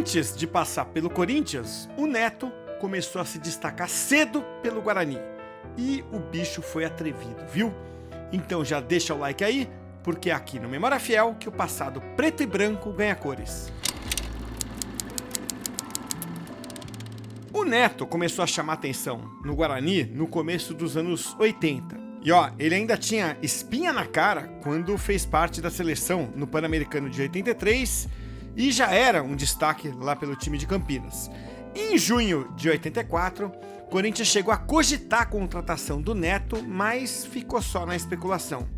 Antes de passar pelo Corinthians, o Neto começou a se destacar cedo pelo Guarani. E o bicho foi atrevido, viu? Então já deixa o like aí, porque é aqui no Memória Fiel que o passado preto e branco ganha cores. O Neto começou a chamar atenção no Guarani no começo dos anos 80. E ele ainda tinha espinha na cara quando fez parte da seleção no Pan-Americano de 83 e já era um destaque lá pelo time de Campinas. Em junho de 84, o Corinthians chegou a cogitar a contratação do Neto, mas ficou só na especulação.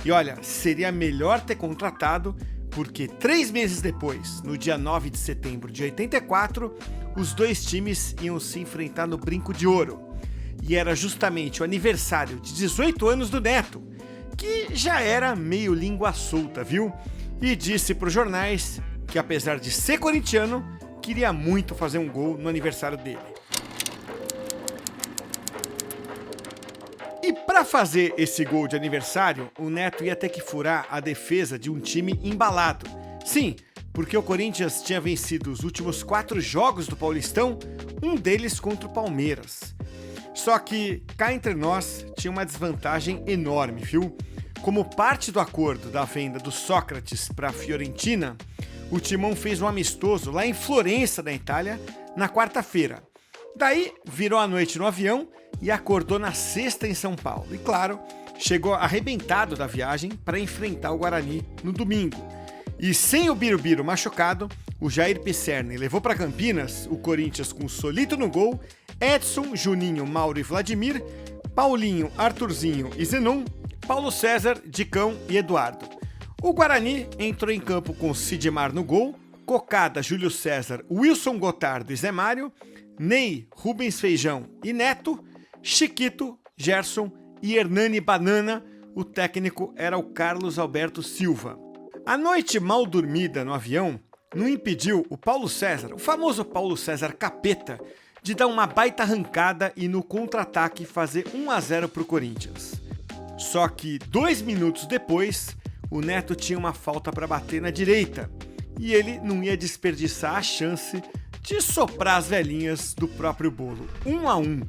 E seria melhor ter contratado, porque 3 meses depois, no dia 9 de setembro de 84, os dois times iam se enfrentar no Brinco de Ouro. E era justamente o aniversário de 18 anos do Neto, que já era meio língua solta, viu? E disse para os jornais que, apesar de ser corintiano, queria muito fazer um gol no aniversário dele. E para fazer esse gol de aniversário, o Neto ia ter que furar a defesa de um time embalado. Sim, porque o Corinthians tinha vencido os últimos 4 jogos do Paulistão, um deles contra o Palmeiras. Só que, cá entre nós, tinha uma desvantagem enorme, viu? Como parte do acordo da venda do Sócrates para a Fiorentina, o Timão fez um amistoso lá em Florença, na Itália, na quarta-feira. Daí, virou a noite no avião e acordou na sexta em São Paulo. E claro, chegou arrebentado da viagem para enfrentar o Guarani no domingo. E sem o Birubiru machucado, o Jair Pisserni levou para Campinas o Corinthians com Solito no gol, Edson, Juninho, Mauro e Vladimir, Paulinho, Arthurzinho e Zenon, Paulo César, Dicão e Eduardo. O Guarani entrou em campo com Sidmar no gol, Cocada, Júlio César, Wilson Gotardo e Zé Mário, Ney, Rubens Feijão e Neto, Chiquito, Gerson e Hernani Banana. O técnico era o Carlos Alberto Silva. A noite mal dormida no avião não impediu o Paulo César, o famoso Paulo César Capeta, de dar uma baita arrancada e no contra-ataque fazer 1-0 para o Corinthians. Só que 2 minutos depois, o Neto tinha uma falta para bater na direita e ele não ia desperdiçar a chance de soprar as velhinhas do próprio bolo. 1-1.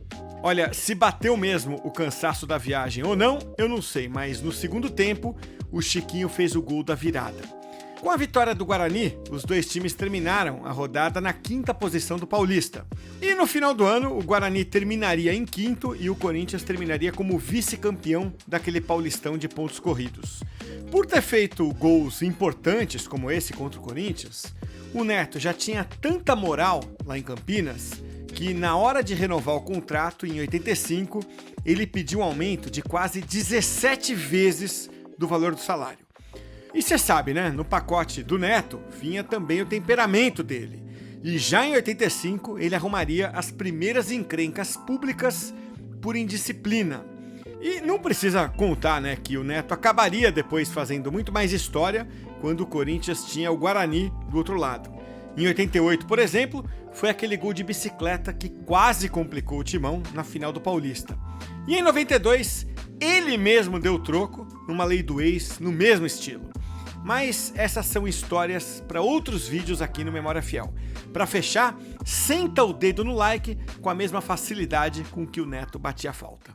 Se bateu mesmo o cansaço da viagem ou não, eu não sei, mas no segundo tempo, o Chiquinho fez o gol da virada. Com a vitória do Guarani, os dois times terminaram a rodada na 5ª posição do Paulista. E no final do ano, o Guarani terminaria em 5º e o Corinthians terminaria como vice-campeão daquele Paulistão de pontos corridos. Por ter feito gols importantes como esse contra o Corinthians, o Neto já tinha tanta moral lá em Campinas que, na hora de renovar o contrato, em 85, ele pediu um aumento de quase 17 vezes do valor do salário. E você sabe, né? No pacote do Neto vinha também o temperamento dele. E já em 85 ele arrumaria as primeiras encrencas públicas por indisciplina. E não precisa contar, né, que o Neto acabaria depois fazendo muito mais história quando o Corinthians tinha o Guarani do outro lado. Em 88, por exemplo, foi aquele gol de bicicleta que quase complicou o Timão na final do Paulista. E em 92, ele mesmo deu troco numa lei do ex no mesmo estilo. Mas essas são histórias para outros vídeos aqui no Memória Fiel. Para fechar, senta o dedo no like com a mesma facilidade com que o Neto batia a falta.